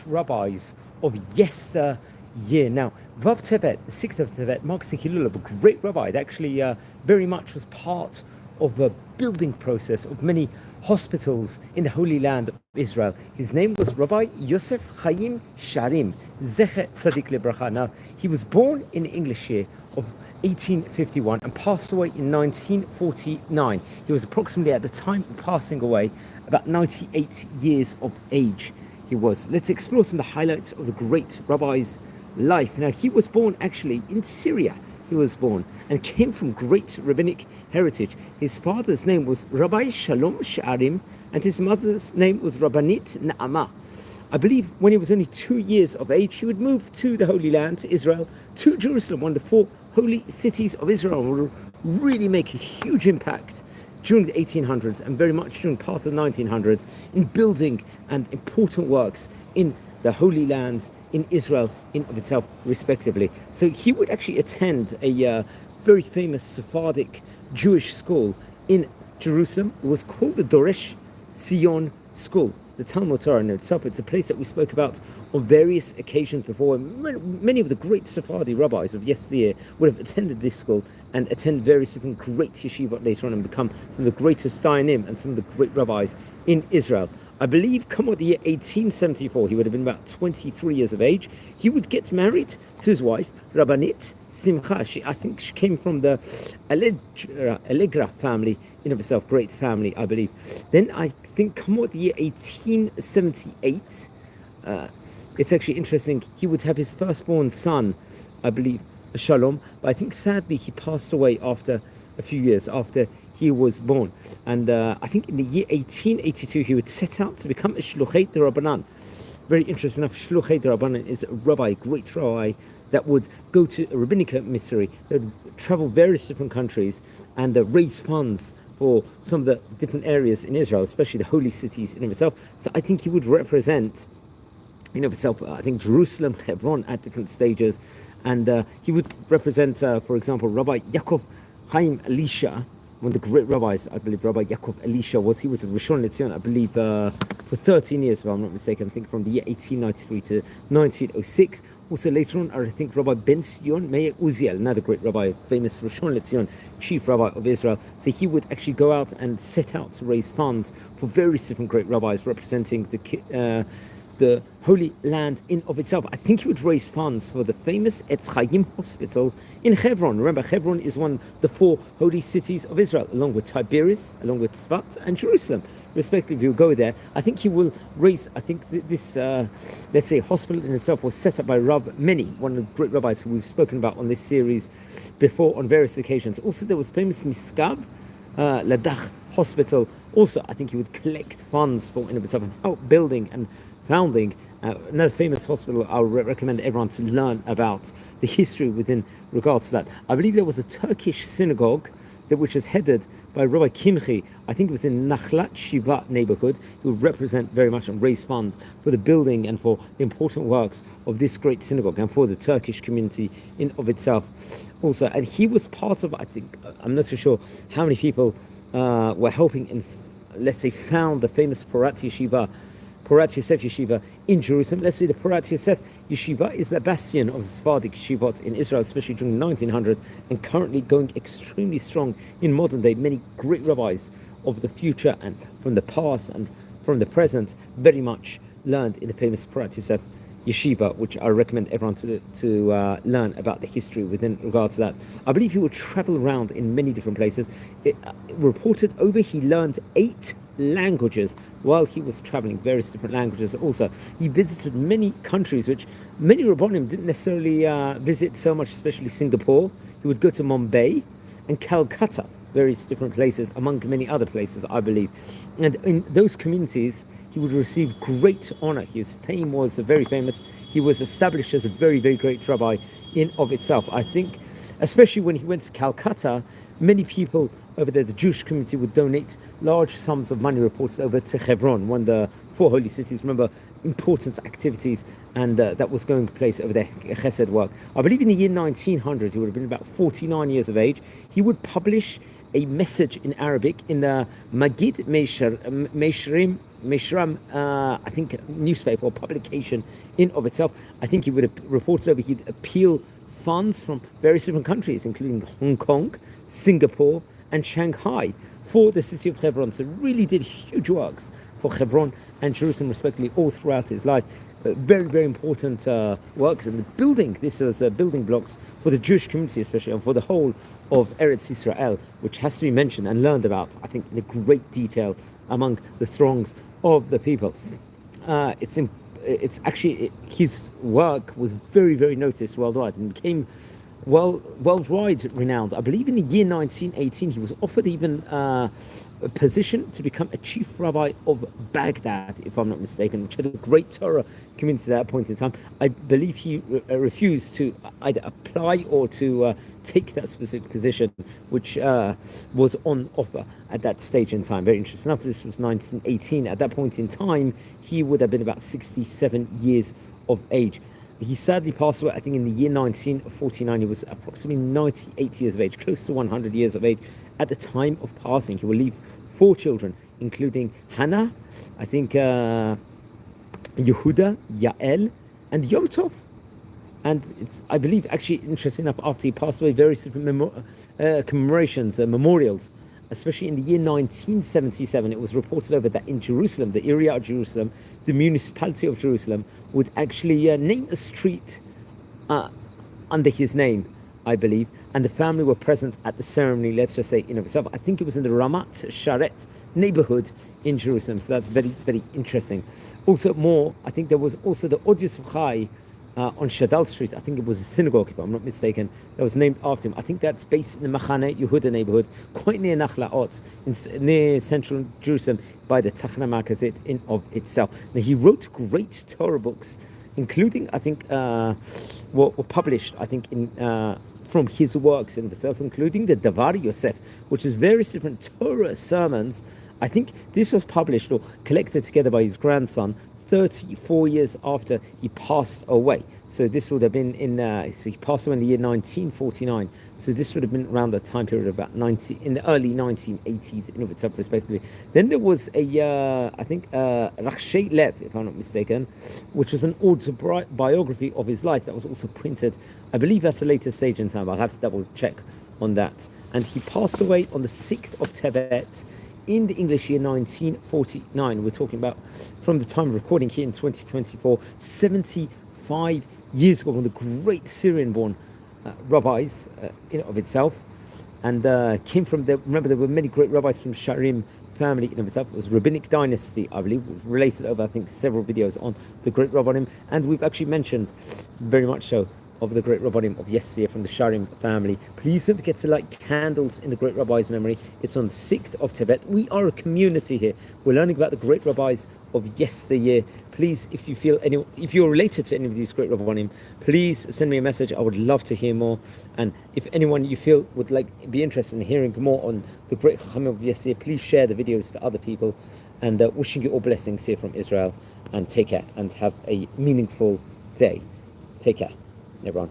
rabbis of yesteryear. Now, Vav Tevet, the 6th of Tevet, marks the Hilul of a great rabbi that actually very much was part of the building process of many hospitals in the Holy Land of Israel. His name was Rabbi Yosef Haim Sharim, Zecher Tzadik Lebracha. Now, he was born in the English year of 1851 and passed away in 1949. He was approximately, at the time of passing away, about 98 years of age he was. Let's explore some of the highlights of the great rabbi's life. Now, he was born actually in Syria. He was born and came from great rabbinic heritage. His father's name was Rabbi Shalom Sharim and his mother's name was Rabbanit Na'ama. I believe when he was only 2 years of age, he would move to the Holy Land, to Israel, to Jerusalem, one of the 4 holy cities of Israel, and would really make a huge impact during the 1800s and very much during part of the 1900s in building and important works in the Holy Lands in Israel in of itself, respectively. So he would actually attend a very famous Sephardic Jewish school in Jerusalem. It was called the Doresh Sion School. The Talmud Torah in itself, it's a place that we spoke about on various occasions before. Many of the great Sephardi rabbis of yesteryear would have attended this school and attend various different great yeshivot later on and become some of the greatest dayanim and some of the great rabbis in Israel. I believe, come what the year 1874, he would have been about 23 years of age. He would get married to his wife, Rabbanit Simcha. I think she came from the Allegra family, in of itself, great family, I believe. Then I think, come what the year 1878, it's actually interesting, he would have his firstborn son, I believe, Shalom, but I think sadly he passed away after a few years after he was born. And I think in the year 1882 he would set out to become a Shluchei D'Rabbanan. Very interesting enough, Shluchei D'Rabbanan is a rabbi, a great rabbi, that would go to a rabbinic emissary, that would travel various different countries and raise funds for some of the different areas in Israel, especially the holy cities in of itself. So I think he would represent in of itself, I think, Jerusalem, Hebron at different stages, and he would represent, for example, Rabbi Chaim Elisha, one of the great rabbis. I believe Rabbi Yaakov Elisha was a Rishon LeZion, I believe, for 13 years, if I'm not mistaken. I think from the year 1893 to 1906. Also later on, I think Rabbi Ben Sion Meir Uziel, another great rabbi, famous Rishon LeZion, chief rabbi of Israel. So he would actually go out and set out to raise funds for various different great rabbis representing the Holy Land in of itself. I think he would raise funds for the famous Etz Chaim Hospital in Hebron. Remember, Hebron is one of the 4 holy cities of Israel, along with Tiberias, along with Tzfat and Jerusalem, respectively. If you go there, I think he will raise, I think this, let's say, hospital in itself was set up by Rav Meni, one of the great rabbis who we've spoken about on this series before on various occasions. Also, there was famous Miskav Ladach Hospital. Also, I think he would collect funds for in of itself and help building and founding another famous hospital. I would recommend everyone to learn about the history within regards to that. I believe there was a Turkish synagogue which was headed by Rabbi Kimchi. I think it was in Nachlat Shiva neighborhood, who would represent very much and raise funds for the building and for the important works of this great synagogue and for the Turkish community in of itself also. And he was part of, I think, I'm not so sure how many people were helping in, let's say, found the famous Porat Yosef Yeshiva in Jerusalem. Let's say the Porat Yosef Yeshiva is the bastion of the Sephardic yeshivot in Israel, especially during the 1900s, and currently going extremely strong in modern day. Many great rabbis of the future and from the past and from the present very much learned in the famous Porat Yosef Yeshiva, which I recommend everyone to learn about the history within regards to that. I believe he would travel around in many different places. Reported over, he learned 8 languages while he was traveling, various different languages. Also, he visited many countries which many Rabbonim didn't necessarily visit so much, especially Singapore. He would go to Mumbai and Calcutta, various different places, among many other places, I believe. And in those communities, he would receive great honor. His fame was very famous. He was established as a very, very great rabbi in of itself. I think, especially when he went to Calcutta, many people over there, the Jewish community, would donate large sums of money, reported, over to Hebron, one of the 4 holy cities. Remember, important activities and that was going to place over there, chesed work. I believe in the year 1900, he would have been about 49 years of age. He would publish a message in Arabic in the Magid Meisharim Mishram, I think, newspaper or publication in of itself. I think he would have reported over, he'd appeal funds from various different countries, including Hong Kong, Singapore, and Shanghai, for the city of Hebron. So really did huge works for Hebron and Jerusalem, respectively, all throughout his life. Very, very important works. And the building, this was building blocks for the Jewish community, especially, and for the whole of Eretz Israel, which has to be mentioned and learned about, I think, in great detail among the throngs of the people. It's actually, his work was very, very noticed worldwide and became worldwide renowned. I believe in the year 1918 he was offered even a position to become a chief rabbi of Baghdad, if I'm not mistaken, which had a great Torah community at that point in time. I believe he refused to either apply or to take that specific position, which was on offer at that stage in time. Very interesting enough, this was 1918. At that point in time, he would have been about 67 years of age. He sadly passed away, I think, in the year 1949. He was approximately 98 years of age, close to 100 years of age at the time of passing. He will leave 4 children, including Hannah, I think Yehuda, Yael, and Yom Tov. And it's, I believe, actually, interesting enough, after he passed away, various different commemorations, memorials, especially in the year 1977, it was reported over that in Jerusalem, the area of Jerusalem, the municipality of Jerusalem, would actually name a street under his name, I believe, and the family were present at the ceremony, let's just say, in of itself. I think it was in the Ramat Sharet neighborhood in Jerusalem, so that's very, very interesting. Also more, I think there was also the Od Yosef Haim on Shadal Street. I think it was a synagogue, if I'm not mistaken, that was named after him. I think that's based in the Machane Yehuda neighborhood, quite near Nachlaot, near central Jerusalem, by the Tachna Markazit in of itself. Now, he wrote great Torah books, including, I think, were published, I think, in from his works in itself, including the Davar Yosef, which is various different Torah sermons. I think this was published or collected together by his grandson 34 years after he passed away. So this would have been in, so he passed away in the year 1949. So this would have been around the time period of about in the early 1980s in of itself, respectively. Then there was a, I think, Rachshei Lev, if I'm not mistaken, which was an autobiography of his life that was also printed, I believe, at a later stage in time. I'll have to double check on that. And he passed away on the 6th of Tevet in the English year 1949. We're talking about from the time of recording here in 2024, 75 years ago, one of the great Syrian-born rabbis in of itself, and came from the, remember, there were many great rabbis from Sharim family in of itself. It was rabbinic dynasty, I believe. It was related over, I think, several videos on the great rabbanim, and we've actually mentioned very much so of the great rabbanim of yesteryear from the Sharim family. Please don't forget to light candles in the great rabbi's memory. It's on 6th of Tevet. We are a community here. We're learning about the great rabbis of yesteryear. Please, if you feel if you're related to any of these great rabbanim, please send me a message. I would love to hear more. And if anyone you feel would be interested in hearing more on the great chachamim of yesteryear, please share the videos to other people. And wishing you all blessings here from Israel. And take care and have a meaningful day. Take care, everyone.